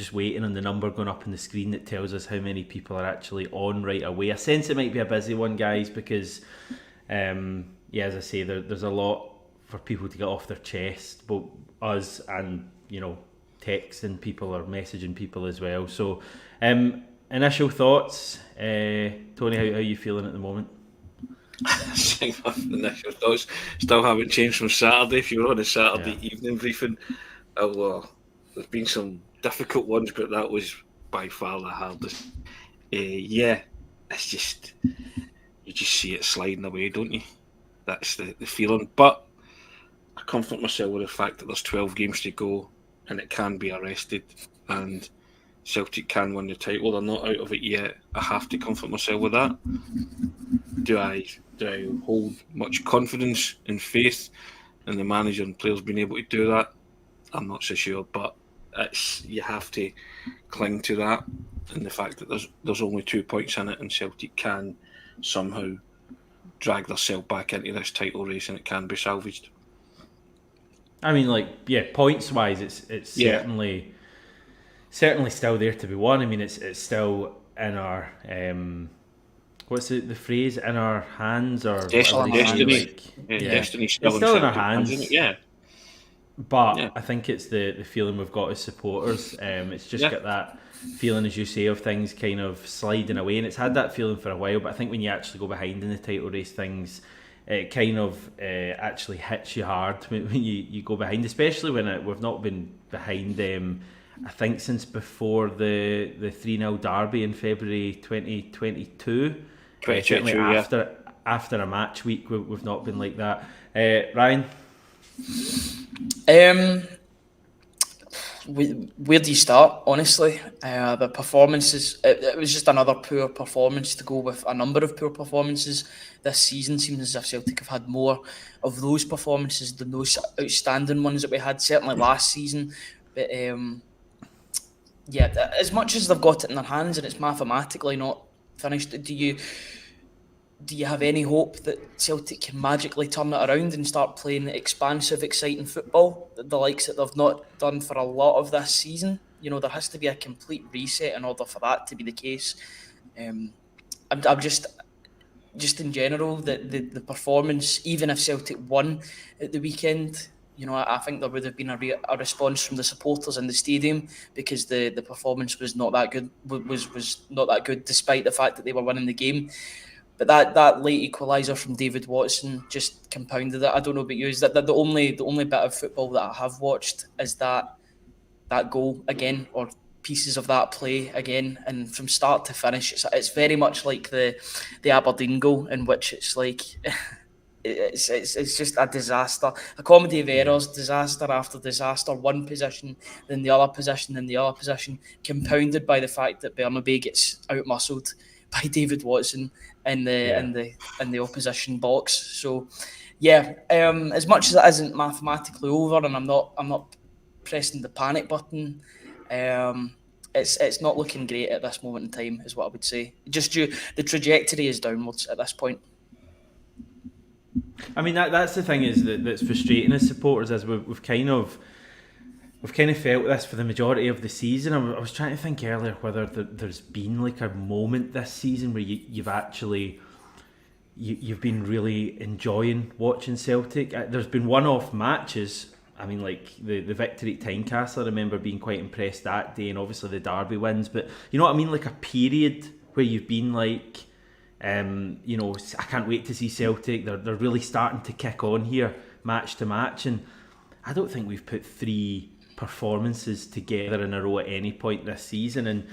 just waiting on the number going up on the screen that tells us how many people are actually on right away. I sense it might be a busy one, guys, because as I say, there's a lot for people to get off their chest, both us and texting people or messaging people as well. So initial thoughts, Tony, how are you feeling at the moment? Initial thoughts still haven't changed from Saturday. If you were on a Saturday evening briefing, there's been some difficult ones, but that was by far the hardest. It's just, you just see it sliding away, don't you? That's the feeling. But I comfort myself with the fact that there's 12 games to go and it can be arrested and Celtic can win the title. They're not out of it yet. I have to comfort myself with that. Do I hold much confidence and faith in the manager and players being able to do that? I'm not so sure, but you have to cling to that, and the fact that there's only 2 points in it and Celtic can somehow drag themselves back into this title race and it can be salvaged. I mean, points wise, it's certainly still there to be won. I mean, it's still in our what's the phrase, in our hands, or destiny. Destiny's still in our hands. Yeah. But I think it's the feeling we've got as supporters. It's just got that feeling, as you say, of things kind of sliding away, and it's had that feeling for a while. But I think when you actually go behind in the title race, things it kind of actually hits you hard when you go behind, especially when we've not been behind them. I think since before the 3-0 derby in February 2022. Certainly after a match week, we've not been like that. Ryan? Where do you start, honestly? The performances, it was just another poor performance to go with a number of poor performances this season. Seems as if Celtic have had more of those performances than those outstanding ones that we had, certainly last season. But as much as they've got it in their hands and it's mathematically not finished, do you have any hope that Celtic can magically turn it around and start playing expansive, exciting football, the likes that they've not done for a lot of this season? There has to be a complete reset in order for that to be the case. I'm just in general, the performance, even if Celtic won at the weekend, I think there would have been a response from the supporters in the stadium, because the performance was not that good. Was not that good, despite the fact that they were winning the game. But that late equaliser from David Watson just compounded it. I don't know about you. Is that the only bit of football that I have watched is that goal again, or pieces of that play again, and from start to finish, it's very much like the Aberdeen goal, in which it's like it's just a disaster, a comedy of errors, disaster after disaster, one position, then the other position, then the other position, compounded by the fact that Bernabei gets outmuscled by David Watson in the opposition box. So as much as it isn't mathematically over, and I'm not pressing the panic button, it's not looking great at this moment in time, is what I would say. Just the trajectory is downwards at this point. I mean, that's the thing that's frustrating as supporters, is we've kind of felt this for the majority of the season. I was trying to think earlier whether there's been like a moment this season where you've actually you've been really enjoying watching Celtic. There's been one-off matches. I mean, like the victory at Tynecastle, I remember being quite impressed that day, and obviously the derby wins. But you know what I mean, like a period where you've been like, I can't wait to see Celtic. They're really starting to kick on here, match to match, and I don't think we've put 3 performances together in a row at any point this season, and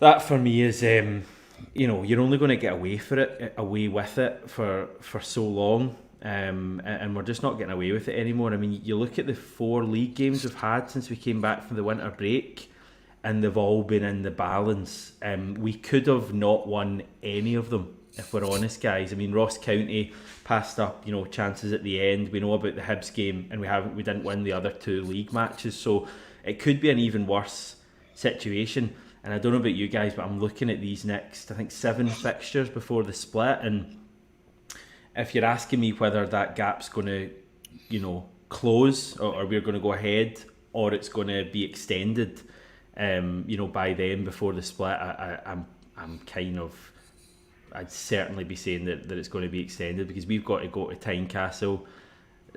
that for me is you're only going to get away with it for so long, and we're just not getting away with it anymore. I mean, you look at the 4 league games we've had since we came back from the winter break, and they've all been in the balance. We could have not won any of them, if we're honest, guys. I mean, Ross County passed up, chances at the end. We know about the Hibs game, and we didn't win the other 2 league matches, so it could be an even worse situation. And I don't know about you guys, but I'm looking at these next, I think, 7 fixtures before the split, and if you're asking me whether that gap's going to, close, or we're going to go ahead, or it's going to be extended, by then before the split, I'd certainly be saying that it's going to be extended, because we've got to go to Tynecastle.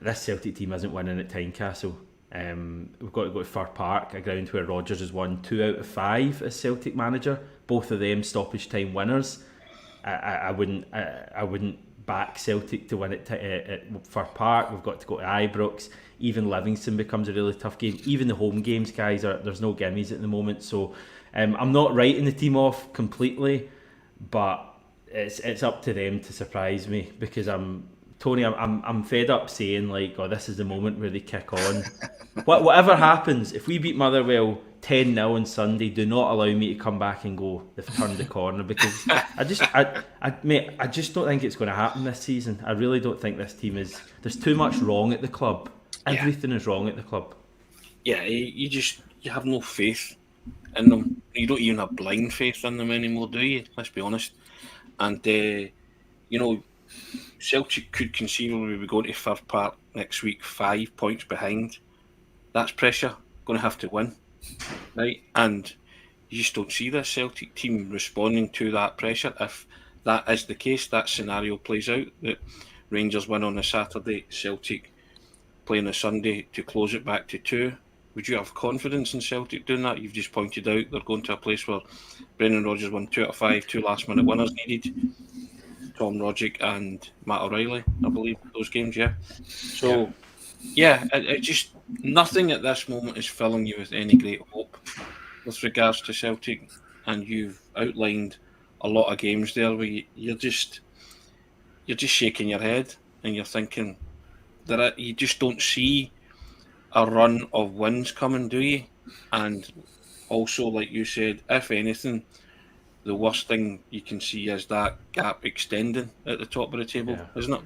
This Celtic team isn't winning at Tynecastle. We've got to go to Fir Park, a ground where Rodgers has won 2 out of 5 as Celtic manager. Both of them stoppage time winners. I wouldn't back Celtic to win at Fir Park. We've got to go to Ibrox. Even Livingston becomes a really tough game. Even the home games, guys, there's no gimmies at the moment. So I'm not writing the team off completely, but it's up to them to surprise me, because I'm fed up saying like, oh, this is the moment where they kick on. Whatever happens, if we beat Motherwell 10-0 on Sunday, do not allow me to come back and go, they've turned the corner, because I just don't think it's going to happen this season. I really don't think this team is. There's too much wrong at the club. Everything is wrong at the club. Yeah, you have no faith in them. You don't even have blind faith in them anymore, do you? Let's be honest. And Celtic could conceivably be going to Fir Park next week 5 points behind. That's pressure. Going to have to win, right? And you just don't see this Celtic team responding to that pressure. If that is the case, that scenario plays out, that Rangers win on a Saturday, Celtic play on a Sunday to close it back to 2. Would you have confidence in Celtic doing that? You've just pointed out they're going to a place where Brendan Rodgers won 2 out of 5, 2 last-minute winners needed. Tom Rodgick and Matt O'Reilly, I believe, those games, yeah. So, it just, nothing at this moment is filling you with any great hope with regards to Celtic, and you've outlined a lot of games there where you're just shaking your head and you're thinking that you just don't see a run of wins coming, do you? And also, like you said, if anything, the worst thing you can see is that gap extending at the top of the table, isn't it?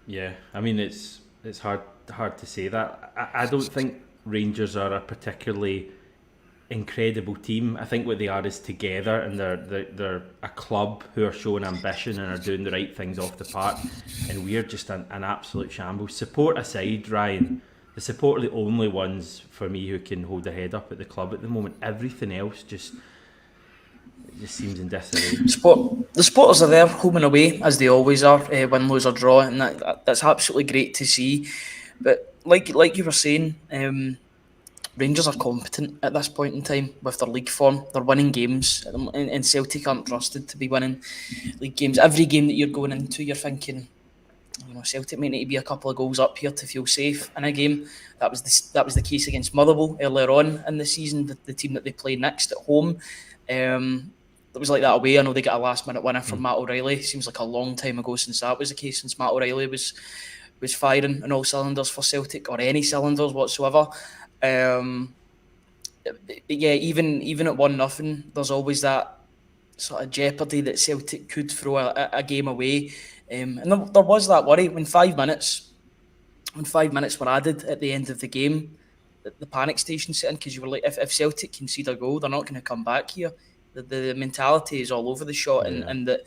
Yeah, I mean, it's hard to say that. I don't think Rangers are a particularly incredible team. I think what they are is together, and they're a club who are showing ambition and are doing the right things off the park, and we're just an absolute shambles. Support aside, Ryan, the support are the only ones for me who can hold their head up at the club at the moment. Everything else just seems in disarray. The supporters are there, home and away, as they always are, win, lose or draw, and that's absolutely great to see. But like you were saying, Rangers are competent at this point in time with their league form. They're winning games, and Celtic aren't trusted to be winning league games. Every game that you're going into, you're thinking, Celtic might need to be a couple of goals up here to feel safe in a game. That was the case against Motherwell earlier on in the season, the team that they play next at home. It was like that away. I know they got a last-minute winner from Matt O'Reilly. Seems like a long time ago since that was the case, since Matt O'Reilly was firing on all cylinders for Celtic, or any cylinders whatsoever. Even at 1-0, there's always that sort of jeopardy that Celtic could throw a game away. And there was that worry when 5 minutes were added at the end of the game. The panic station set in, because you were like, if Celtic concede a goal, they're not going to come back here. The mentality is all over the shot, and that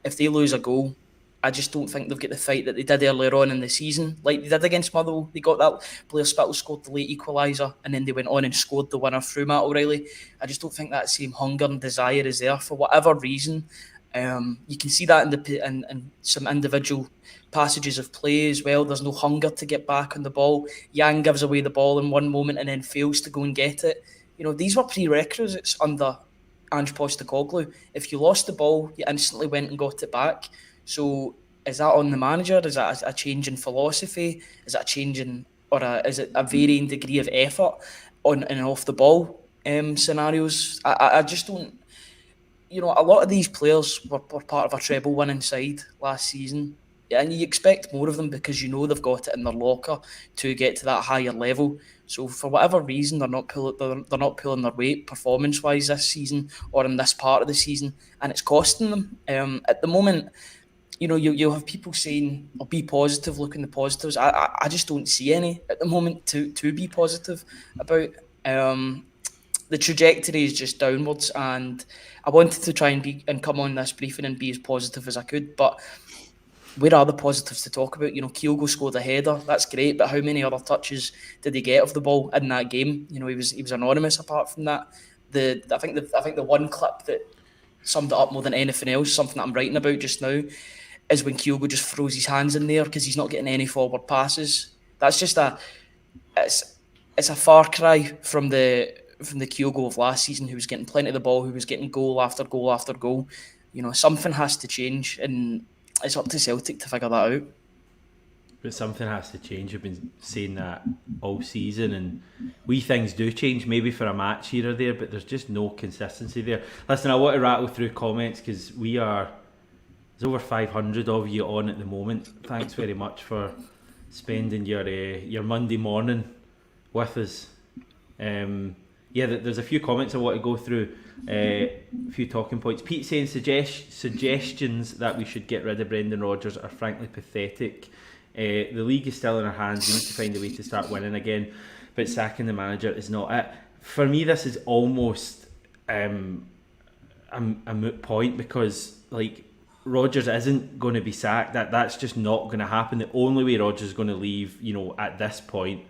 if they lose a goal, I just don't think they've got the fight that they did earlier on in the season, like they did against Motherwell. They got that. Blair Spittle scored the late equaliser, and then they went on and scored the winner through Matt O'Reilly. I just don't think that same hunger and desire is there for whatever reason. You can see that in some individual passages of play as well. There's no hunger to get back on the ball. Yang gives away the ball in one moment and then fails to go and get it. These were prerequisites under Ange Postecoglou. If you lost the ball, you instantly went and got it back. So is that on the manager? Is that a change in philosophy? Is that a change in, is it a varying degree of effort on and off the ball scenarios? I just don't. A lot of these players were part of a treble-winning side last season, and you expect more of them because they've got it in their locker to get to that higher level. So for whatever reason, they're not pulling their weight performance-wise this season or in this part of the season, and it's costing them. At the moment, you'll have people saying, "Oh, be positive, look in the positives." I just don't see any at the moment to be positive about. The trajectory is just downwards, and I wanted to try and come on this briefing and be as positive as I could, but where are the positives to talk about? You know, Kyogo scored a header, that's great, but how many other touches did he get of the ball in that game? You know, he was anonymous apart from that. I think the one clip that summed it up more than anything else, something that I'm writing about just now, is when Kyogo just throws his hands in there because he's not getting any forward passes. That's just it's a far cry from the Kyogo of last season, who was getting plenty of the ball, who was getting goal after goal after goal. You know, something has to change, and it's up to Celtic to figure that out. But something has to change. We've been saying that all season, and wee things do change, maybe for a match here or there, but there's just no consistency there. Listen, I want to rattle through comments because there's over 500 of you on at the moment. Thanks very much for spending your Monday morning with us. There's a few comments I want to go through, a few talking points. Pete saying suggestions that we should get rid of Brendan Rodgers are frankly pathetic. The league is still in our hands. We need to find a way to start winning again, but sacking the manager is not it. For me, this is almost a moot point, because like, Rodgers isn't going to be sacked. That's just not going to happen. The only way Rodgers is going to leave, at this point,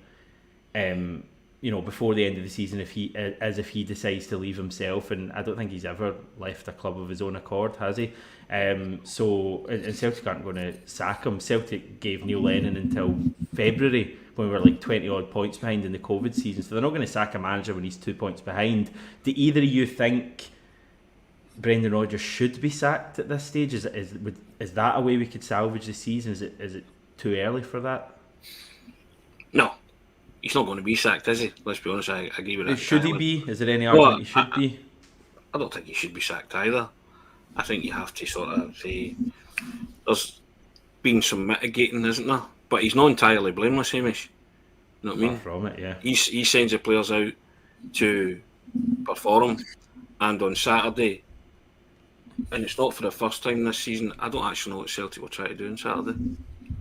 before the end of the season, if he decides to leave himself, and I don't think he's ever left a club of his own accord, has he? And Celtic aren't going to sack him. Celtic gave Neil Lennon until February, when we were like 20 odd points behind in the COVID season, so they're not going to sack a manager when he's 2 points behind. Do either of you think Brendan Rodgers should be sacked at this stage? Is that a way we could salvage the season? Is it too early for that? No, he's not going to be sacked, is he? Let's be honest, I agree with that. Should he be? Is there any argument he should be? I don't think he should be sacked either. I think you have to sort of say there's been some mitigating, isn't there? But he's not entirely blameless, Hamish. You know what I mean? From it, yeah. He sends the players out to perform, and on Saturday, and it's not for the first time this season, I don't actually know what Celtic will try to do on Saturday.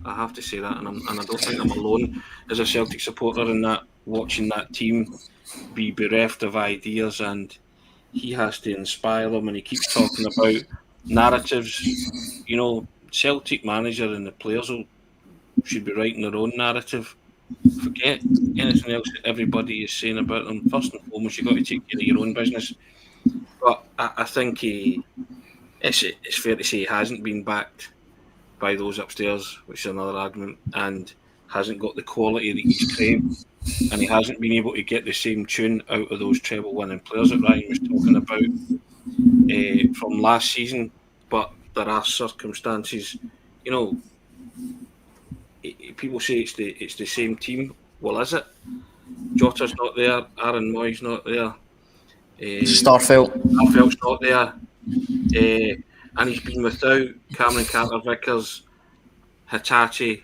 I have to say that, and I don't think I'm alone as a Celtic supporter in that, watching that team be bereft of ideas, and he has to inspire them, and he keeps talking about narratives. Celtic manager and the players should be writing their own narrative. Forget anything else that everybody is saying about them. First and foremost, you've got to take care of your own business. But I think it's fair to say he hasn't been backed by those upstairs, which is another argument, and hasn't got the quality that he's craved, and he hasn't been able to get the same tune out of those treble-winning players that Ryan was talking about from last season. But there are circumstances, people say it's the same team. Well, is it? Jota's not there, Aaron Moy's not there, Starfelt's not there, and he's been without Cameron Carter-Vickers, Hitachi,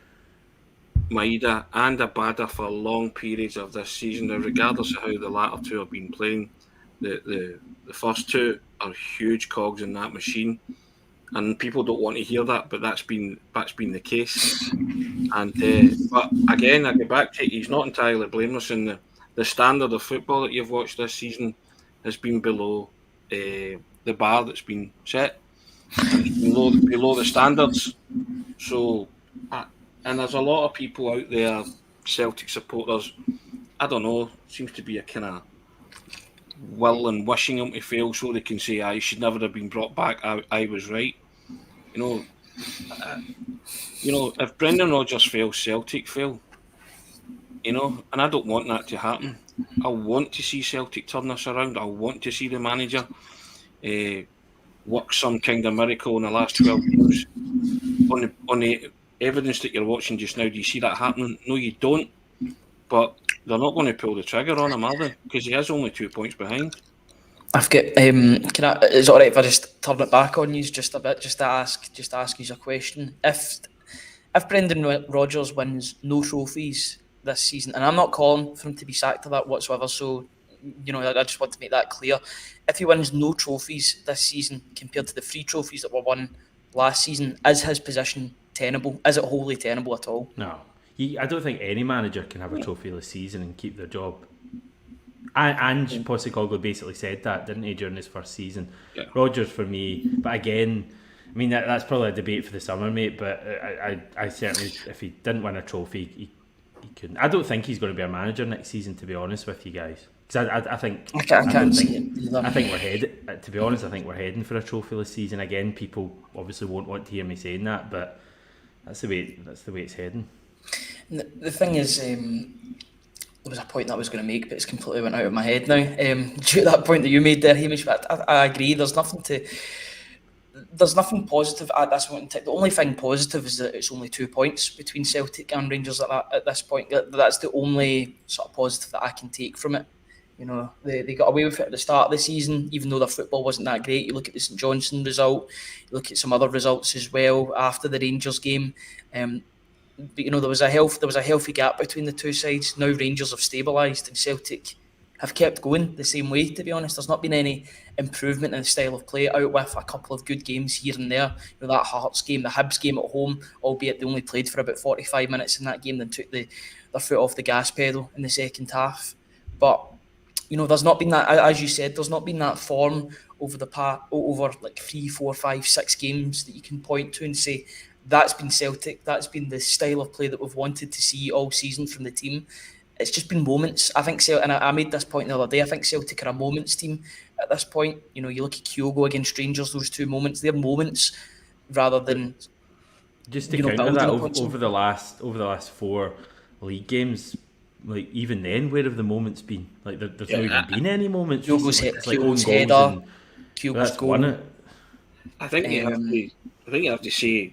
Maeda and Abada for long periods of this season. Now, regardless of how the latter two have been playing, the first two are huge cogs in that machine, and people don't want to hear that, but that's been the case. And but again, I go back to it, he's not entirely blameless, and the standard of football that you've watched this season has been below the bar that's been set, and it's below the standards. So, and there's a lot of people out there, Celtic supporters, I don't know, seems to be a kind of will and wishing him to fail so they can say, I should never have been brought back, I was right. If Brendan Rodgers fails, Celtic fail. And I don't want that to happen. I want to see Celtic turn this around. I want to see the manager work some kind of miracle in the last 12 years. On the evidence that you're watching just now, do you see that happening? No, you don't. But they're not going to pull the trigger on him, are they? Because he is only 2 points behind. I've got. Is it all right if I just turn it back on you just a bit, just to ask you a question? If Brendan Rodgers wins no trophies this season, and I'm not calling for him to be sacked of that whatsoever, so I just want to make that clear. If he wins no trophies this season compared to the 3 trophies that were won last season, is his position tenable? Is it wholly tenable at all? No. I don't think any manager can have a trophyless season and keep their job. And Postecoglou basically said that, didn't he, during his first season? Yeah. Rodgers for me, but again, I mean, that's probably a debate for the summer, mate, but I certainly, if he didn't win a trophy, he couldn't. I don't think he's going to be a manager next season, to be honest with you guys. Because I think... I can't see it either. I think we're headed... To be honest, I think we're heading for a trophyless season. Again, people obviously won't want to hear me saying that, but that's the way it's heading. The thing is... there was a point that I was going to make, but it's completely went out of my head now. Due to that point that you made there, Hamish, but I agree. There's nothing positive at this point in time. The only thing positive is that it's only 2 points between Celtic and Rangers at this point. That's the only sort of positive that I can take from it. You know, they got away with it at the start of the season, even though their football wasn't that great. You look at the St Johnstone result, you look at some other results as well after the Rangers game. But you know, there was a healthy gap between the two sides. Now Rangers have stabilised and Celtic have kept going the same way, to be honest. There's not been any improvement in the style of play, out with a couple of good games here and there. You know, that Hearts game, the Hibs game at home, albeit they only played for about 45 minutes in that game, then took their foot off the gas pedal in the second half. But, you know, there's not been that, as you said, there's not been that form over like 3, 4, 5, 6 games that you can point to and say, that's been Celtic, that's been the style of play that we've wanted to see all season from the team. It's just been moments. I think Celtic, and I made this point the other day, I think Celtic are a moments team at this point. You know, you look at Kyogo against Rangers, those 2 moments, they're moments rather than... Just to counter that, over the last 4 league games, like even then, where have the moments been? Like there's not even been any moments. Kyogo's header, Kyogo's goal. I think you have to say,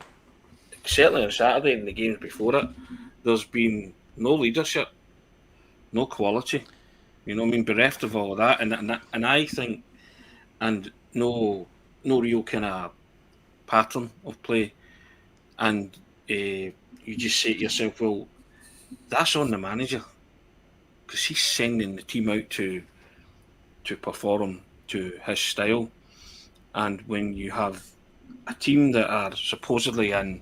certainly on Saturday and the games before it, there's been no leadership, no quality. You know what I mean? Bereft of all of that, and I think, and no real kind of pattern of play, and you just say to yourself, well, that's on the manager, because he's sending the team out to perform to his style, and when you have a team that are supposedly in,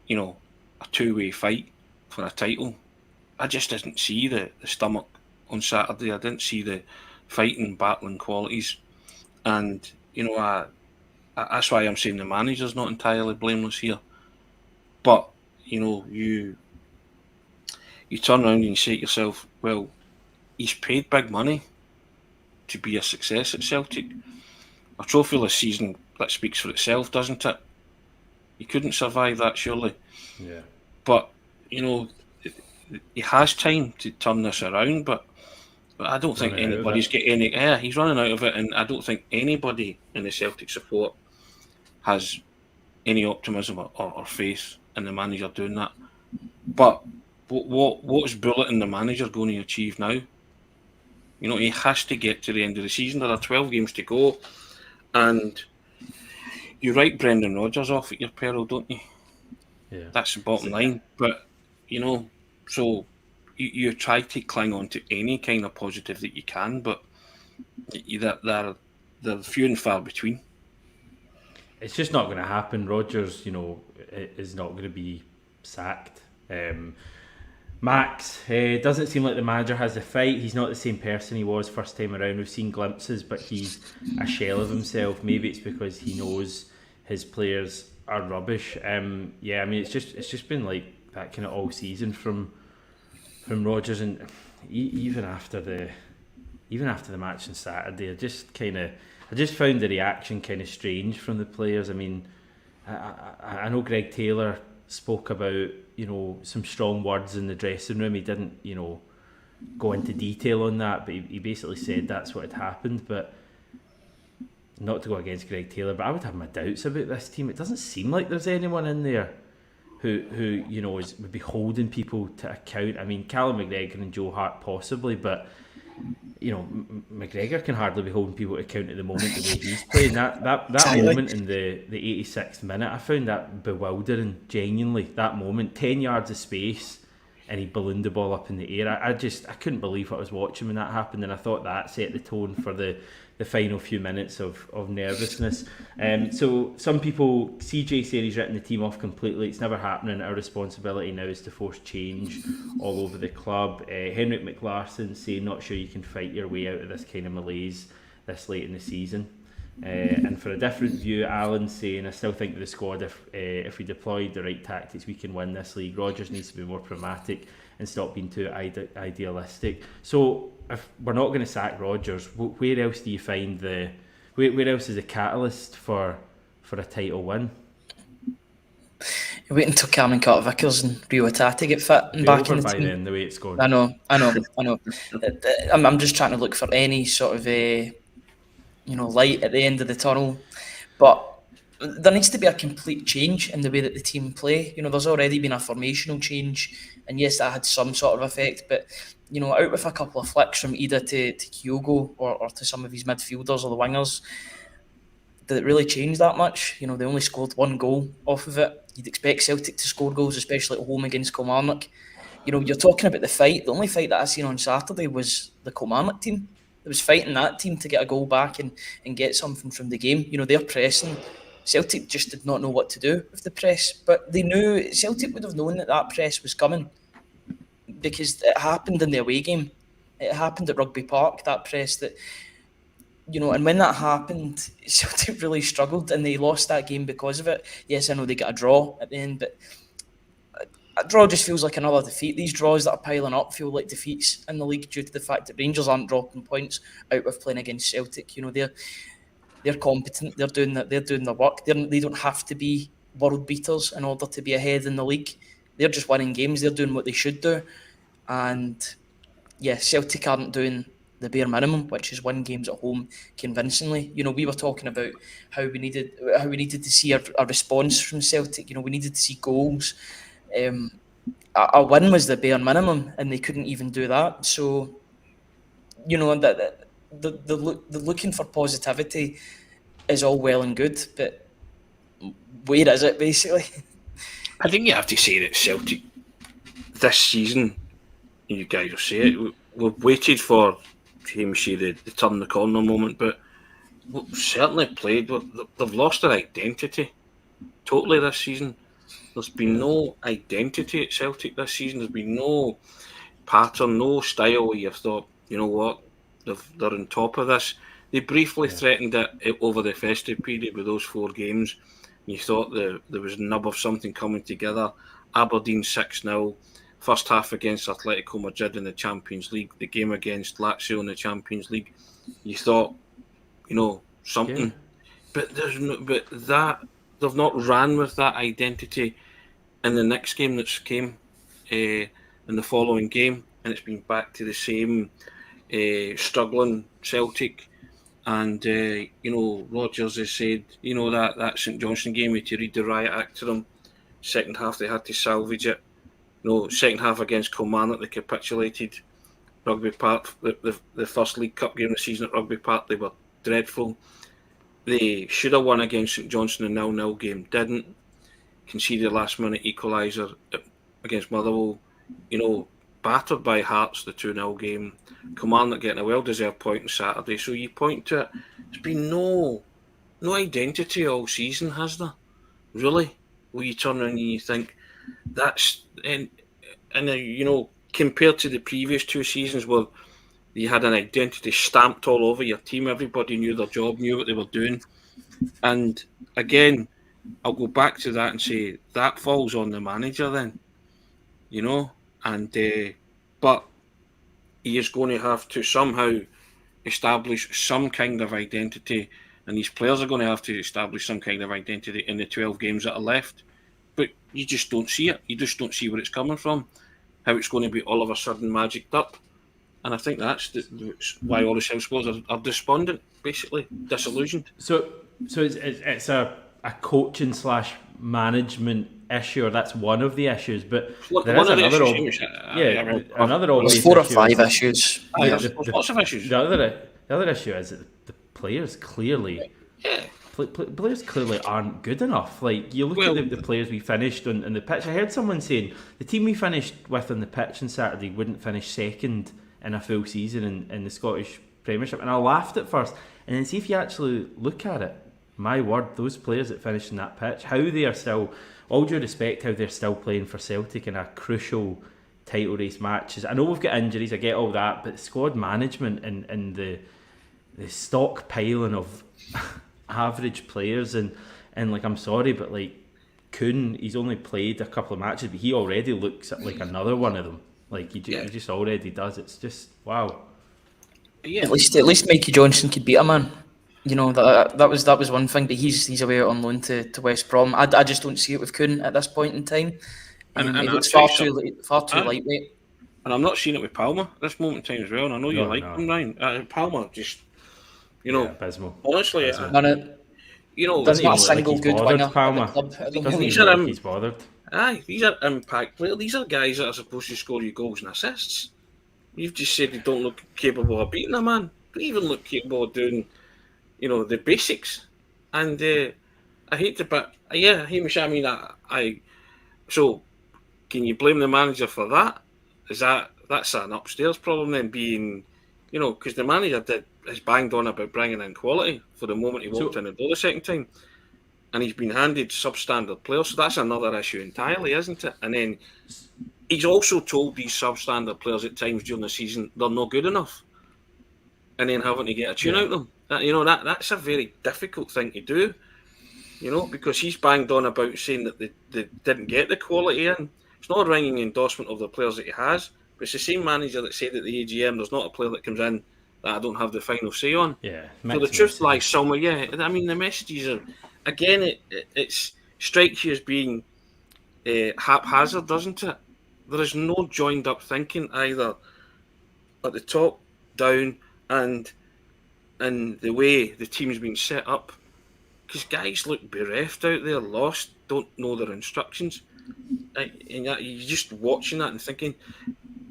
you know, a 2-way fight for a title, I just didn't see the stomach on Saturday. I didn't see the fighting, battling qualities, and you know, that's why I'm saying the manager's not entirely blameless here. But you know, you turn around and you say to yourself, well, he's paid big money to be a success at Celtic. A trophyless season, that speaks for itself, doesn't it? He couldn't survive that, surely. Yeah. But you know, he has time to turn this around, but I don't think anybody's getting any. Yeah, he's running out of it, and I don't think anybody in the Celtic support has any optimism or faith in the manager doing that. But what is Bullet and the manager going to achieve now? You know, he has to get to the end of the season. There are 12 games to go, and you write Brendan Rodgers off at your peril, don't you? Yeah, that's the bottom line. But you know, so you try to cling on to any kind of positive that you can, but they're few and far between. It's just not going to happen. Rodgers, you know, is not going to be sacked. Max doesn't seem like the manager has the fight. He's not the same person he was first time around. We've seen glimpses, but he's a shell of himself. Maybe it's because he knows his players are rubbish. Yeah, I mean, it's just been like that kind of all season from Rodgers, and even after the match on Saturday, I just found the reaction kind of strange from the players. I mean, I know Greg Taylor spoke about, you know, some strong words in the dressing room. He didn't, you know, go into detail on that, but he basically said that's what had happened. But not to go against Greg Taylor, but I would have my doubts about this team. It doesn't seem like there's anyone in there who you know would be holding people to account. I mean, Callum McGregor and Joe Hart possibly, but you know, McGregor can hardly be holding people to account at the moment the way he's playing. That moment in the 86th minute, I found that bewildering, genuinely. That moment, 10 yards of space, and he ballooned the ball up in the air. I couldn't believe what I was watching when that happened, and I thought that set the tone for the final few minutes of nervousness. So some people, CJ said he's written the team off completely. It's never happening. Our responsibility now is to force change all over the club. Henrik McLarsson saying not sure you can fight your way out of this kind of malaise this late in the season. And for a different view, Alan's saying, I still think the squad, if we deployed the right tactics, we can win this league. Rodgers needs to be more pragmatic and stop being too idealistic. So if we're not going to sack Rodgers, where else do you find where else is a catalyst for a title win? Wait until Cameron Carter-Vickers and Rio Atati get fit and back in the team. Then, the way it's going. I know. I'm just trying to look for any sort of light at the end of the tunnel, but there needs to be a complete change in the way that the team play. There's already been a formational change, and yes, that had some sort of effect, but out with a couple of flicks from Ida to Kyogo or to some of his midfielders or the wingers, did it really change that much? They only scored one goal off of it. You'd expect Celtic to score goals, especially at home against Kilmarnock. You're talking about the fight. The only fight that I seen on Saturday was the Kilmarnock team. They was fighting that team to get a goal back and get something from the game. They're pressing. Celtic just did not know what to do with the press, but they knew, Celtic would have known that press was coming because it happened in the away game. It happened at Rugby Park, that press that, and when that happened, Celtic really struggled and they lost that game because of it. Yes, I know they got a draw at the end, but a draw just feels like another defeat. These draws that are piling up feel like defeats in the league due to the fact that Rangers aren't dropping points out of playing against Celtic. They're competent. They're doing their work. They don't have to be world beaters in order to be ahead in the league. They're just winning games. They're doing what they should do, and Celtic aren't doing the bare minimum, which is win games at home convincingly. We were talking about how we needed to see a response from Celtic. We needed to see goals. A win was the bare minimum, and they couldn't even do that. So, that the looking for positivity is all well and good, but where is it basically? I think you have to say that Celtic this season, you guys will say it, we've waited for Hamish the turn the corner moment, but we've certainly played. They've lost their identity totally this season. There's been no identity at Celtic this season. There's been no pattern, no style where you've thought, you know what, they're on top of this. They briefly threatened it over the festive period with those 4 games. You thought there was a nub of something coming together. Aberdeen 6-0. First half against Atletico Madrid in the Champions League. The game against Lazio in the Champions League. You thought, something. Yeah. But they've not ran with that identity in the next game that's came in the following game, and it's been back to the same struggling Celtic. And Rodgers has said, that St Johnstone game, to read the riot act to them. Second half they had to salvage it. Second half against Kilmarnock they capitulated. Rugby Park, the first League Cup game of the season at Rugby Park, they were dreadful. They should have won against St Johnstone in a 0-0 game, didn't. Conceded a last minute equaliser against Motherwell. Battered by Hearts, the 2-0 game. Kilmarnock getting a well-deserved point on Saturday. So you point to it. There's been no identity all season, has there? Really? Where you turn around and you think that's and compared to the previous 2 seasons where you had an identity stamped all over your team, everybody knew their job, knew what they were doing. And again, I'll go back to that and say that falls on the manager then, but he is going to have to somehow establish some kind of identity, and these players are going to have to establish some kind of identity in the 12 games that are left. But you just don't see it. You just don't see where it's coming from, how it's going to be all of a sudden magicked up. And I think that's why all the South supporters are despondent, basically, disillusioned. So it's a coaching / management issue, or that's one of the issues. But there is another another obvious issue. 4 or 5 issues. There's lots of issues. The other issue is that the players clearly. Players clearly aren't good enough. Like, you look at the players we finished on the pitch. I heard someone saying the team we finished with on the pitch on Saturday wouldn't finish second in a full season in the Scottish Premiership, and I laughed at first. And then see if you actually look at it, my word, those players that finished in that pitch, how they are still, all due respect, how they're still playing for Celtic in a crucial title race matches. I know we've got injuries, I get all that, but squad management and the stockpiling of average players, and like, I'm sorry, but like Kuhn, he's only played a couple of matches, but he already looks like another one of them. Like he just already does. It's just wow. Yeah. At least Mikey Johnson could beat a man. You know, that was one thing, but he's away on loan to West Brom. I just don't see it with Kuhn at this point in time. And it looks far too lightweight. And I'm not seeing it with Palmer at this moment in time as well. And I know you like him, Ryan. Palmer just, abysmal. Honestly, abysmal. There's not a single good winger Palmer. at the club at the moment. Doesn't look like he's bothered. Aye, these are impact players. These are guys that are supposed to score you goals and assists. You've just said you don't look capable of beating a man. They even look capable of doing, the basics. And I hate to, but Hamish, so can you blame the manager for that? That's an upstairs problem then, being, because the manager has banged on about bringing in quality for the moment he walked in the door the second time, and he's been handed substandard players, so that's another issue entirely, isn't it? And then he's also told these substandard players at times during the season they're not good enough, and then having to get a tune out of them. That's a very difficult thing to do, because he's banged on about saying that they didn't get the quality in. It's not a ringing endorsement of the players that he has, but it's the same manager that said at the AGM there's not a player that comes in that I don't have the final say on. Yeah. So the truth lies somewhere. Yeah, I mean, the messages are, again, it strikes you as being haphazard, doesn't it? There is no joined up thinking either at the top, down, and the way the team's been set up. Because guys look bereft out there, lost, don't know their instructions. And you're just watching that and thinking,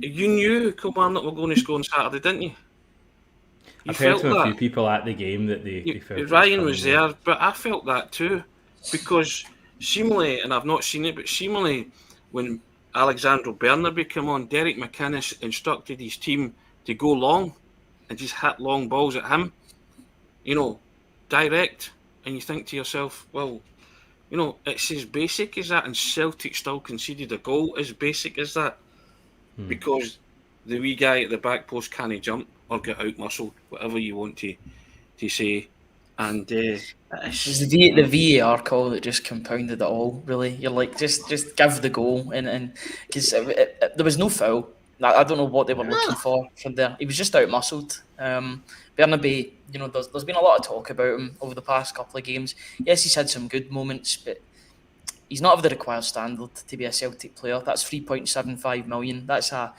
you knew Kilmarnock were going to score on Saturday, didn't you? I've heard from a few people at the game that they felt Ryan was there, but I felt that too, because seemingly, and I've not seen it, but seemingly when Alexandro Bernabe came on, Derek McInnes instructed his team to go long and just hit long balls at him, direct, and you think to yourself, well, it's as basic as that, and Celtic still conceded a goal as basic as that, because the wee guy at the back post can't jump or get out muscled, whatever you want to say. And it's the VAR call that just compounded it all. Really, you're like, just give the goal, and because there was no foul. I don't know what they were looking for from there. He was just out muscled. Bernabe, there's been a lot of talk about him over the past couple of games. Yes, he's had some good moments, but he's not of the required standard to be a Celtic player. That's 3.75 million. That's a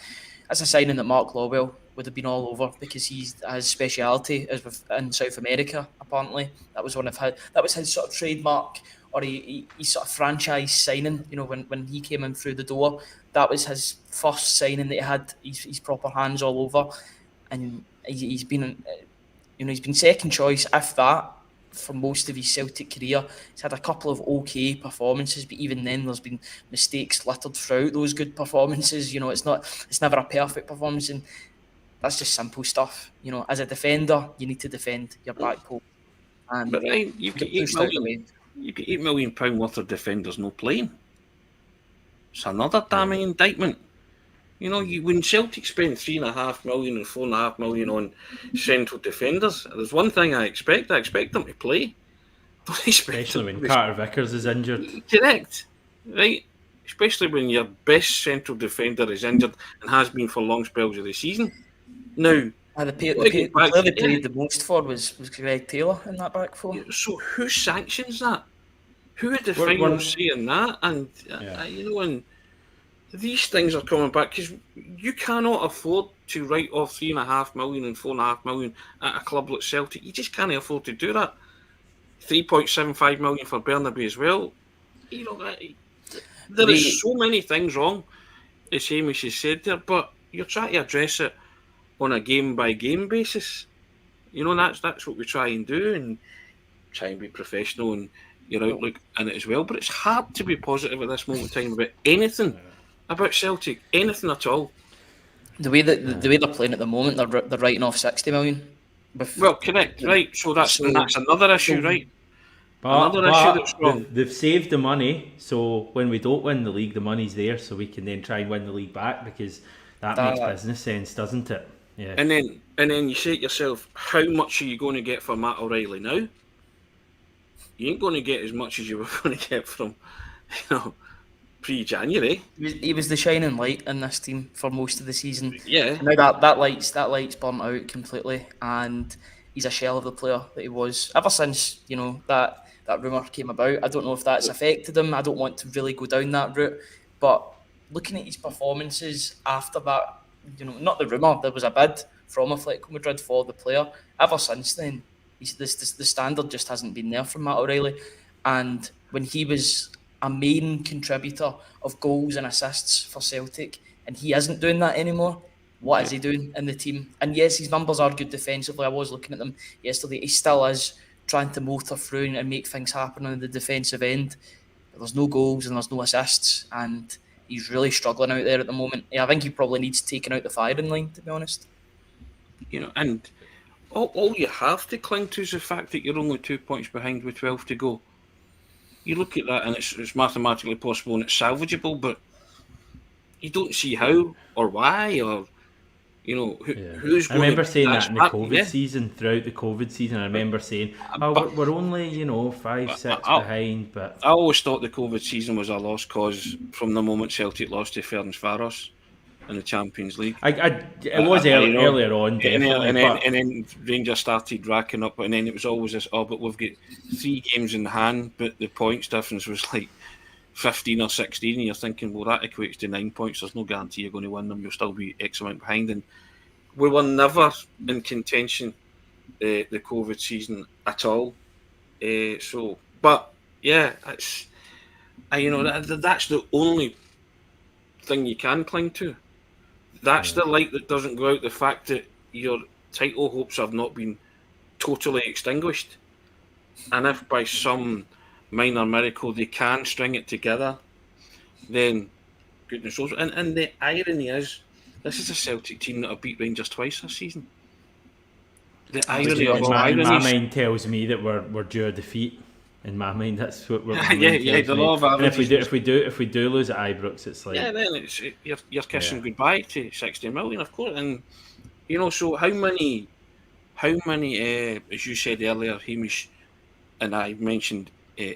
signing that Mark Lawwell would have been all over, because his speciality is in South America. Apparently, that was his sort of trademark, or he sort of franchise signing. When he came in through the door, that was his first signing that he had his proper hands all over, and he's been second choice, if that, for most of his Celtic career. He's had a couple of okay performances, but even then there's been mistakes littered throughout those good performances. It's never a perfect performance, and that's just simple stuff. As a defender, you need to defend your back post. But Ryan, you've got £8 million worth of defenders no playing. It's another damning indictment. When Celtic spend $3.5 million and $4.5 million on central defenders, there's one thing I expect. I expect them to play. Especially when Carter Vickers is injured. Correct. Right? Especially when your best central defender is injured and has been for long spells of the season. Now, the player they played the most for was Greg Taylor in that back four. So who sanctions that? Who had the final say in that? And and these things are coming back, because you cannot afford to write off $3.5 million and $4.5 million at a club like Celtic. You just can't afford to do that. $3.75 million for Bernabe as well. There is so many things wrong, as Hamish has said there, but you're trying to address it on a game-by-game basis. That's what we try and do, and try and be professional and your outlook in it as well. But it's hard to be positive at this moment in time about anything about Celtic, anything at all. The way they're playing at the moment, they're writing off 60 million. Well, correct, right. So that's another issue, right? Another issue that's wrong. They've saved the money, so when we don't win the league, the money's there, so we can then try and win the league back, because that makes business sense, doesn't it? Yeah. And And then you say to yourself, how much are you going to get for Matt O'Reilly now? You ain't going to get as much as you were going to get from, pre-January. He was the shining light in this team for most of the season. Yeah. And now that light's burnt out completely, and he's a shell of the player that he was ever since that rumour came about. I don't know if that's affected him. I don't want to really go down that route, but looking at his performances after that, not the rumour, there was a bid from Atletico Madrid for the player. Ever since then, the standard just hasn't been there from Matt O'Reilly, and when he was a main contributor of goals and assists for Celtic, and he isn't doing that anymore. What is he doing in the team? And yes, his numbers are good defensively. I was looking at them yesterday. He still is trying to motor through and make things happen on the defensive end. But there's no goals and there's no assists, and he's really struggling out there at the moment. I think he probably needs taking out the firing line, to be honest. And all you have to cling to is the fact that you're only 2 points behind with 12 to go. You look at that and it's mathematically possible and it's salvageable, but you don't see how or why or who's going. I remember saying that in the COVID season, throughout the COVID season. I remember saying, we're only 5-6 behind. But I always thought the COVID season was a lost cause from the moment Celtic lost to Ferencváros in the Champions League. It was earlier on, definitely. And then Rangers started racking up, and then it was always this, but we've got 3 games in hand, but the points difference was like 15 or 16, and you're thinking, well, that equates to 9 points. There's no guarantee you're going to win them. You'll still be X amount behind. And we were never in contention the COVID season at all. But yeah, that's the only thing you can cling to. That's the light that doesn't go out, the fact that your title hopes have not been totally extinguished. And if by some minor miracle they can string it together, then goodness knows. And the irony is, this is a Celtic team that have beat Rangers twice this season. The irony of all ironies. My mind tells me that we're due a defeat. In my mind, that's what we're. The law of averages. And if we do lose at Ibrox, it's like then you're kissing goodbye to 60 million, of course. And so how many, as you said earlier, Hamish, and I mentioned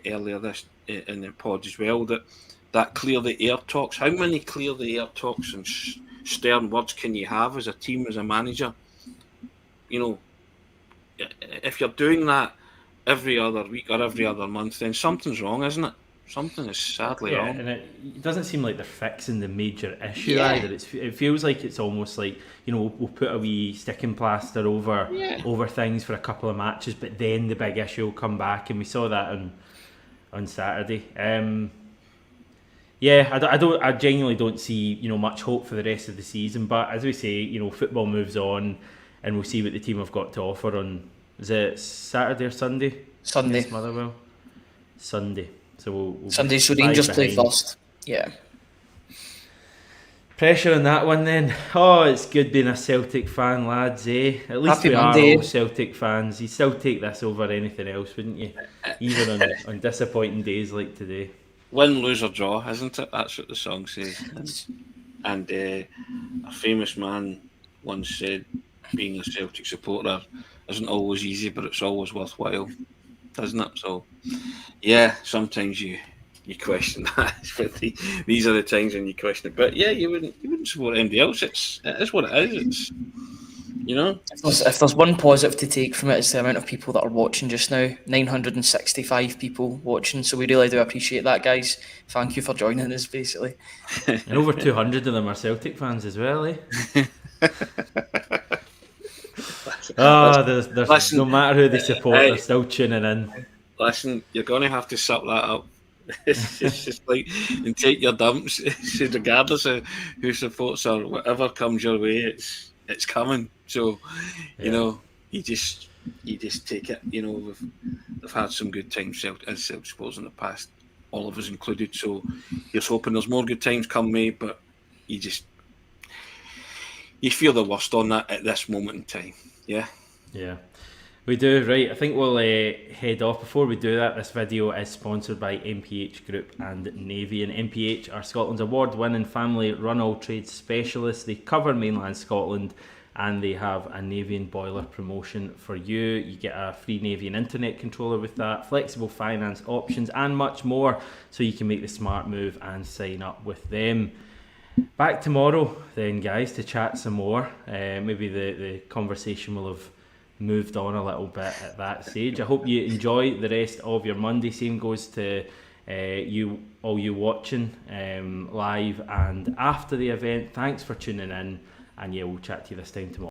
earlier this in the pod as well, that clear the air talks. How many clear the air talks and stern words can you have as a team, as a manager? If you're doing that every other week or every other month, then something's wrong, isn't it? Something is sadly wrong. And it doesn't seem like they're fixing the major issue either. It feels like it's almost like, we'll put a wee sticking plaster over things for a couple of matches, but then the big issue will come back, and we saw that on Saturday. I genuinely don't see much hope for the rest of the season, but as we say, football moves on, and we'll see what the team have got to offer on. Is it Saturday or Sunday? Sunday. Yes, Motherwell. Sunday. So we'll Sunday, so Rangers play first. Yeah. Pressure on that one then. Oh, it's good being a Celtic fan, lads, eh? At least Happy we Monday. are all Celtic fans. You still take this over anything else, wouldn't you? Even on disappointing days like today. Win, lose or draw, isn't it? That's what the song says. And a famous man once said, being a Celtic supporter isn't always easy, but it's always worthwhile, isn't it? So, yeah, sometimes you question that. These are the times when you question it. But yeah, you wouldn't support anybody else. It is what it is. It's If there's one positive to take from it, it's the amount of people that are watching just now. 965 people watching, so we really do appreciate that, guys. Thank you for joining us, basically. And over 200 of them are Celtic fans as well, eh? Listen, no matter who they support, they're still tuning in. Listen, you're going to have to suck that up. It's just like, and take your dumps, regardless of who supports or whatever comes your way. It's coming. So, you just take it. We've had some good times as Celtic supporters in the past, all of us included. So, you're hoping there's more good times come May, but you feel the worst on that at this moment in time. Yeah, we do. Right, I think we'll head off. Before we do that, this video is sponsored by MPH Group and Navien. MPH are Scotland's award-winning family run all trades specialists. They cover mainland Scotland and they have a Navien Boiler promotion for you. You get a free Navien Internet Controller with that, flexible finance options, and much more, so you can make the smart move and sign up with them. Back tomorrow then, guys, to chat some more. Maybe the conversation will have moved on a little bit at that stage. I hope you enjoy the rest of your Monday. Same goes to you watching live and after the event. Thanks for tuning in, and yeah, we'll chat to you this time tomorrow.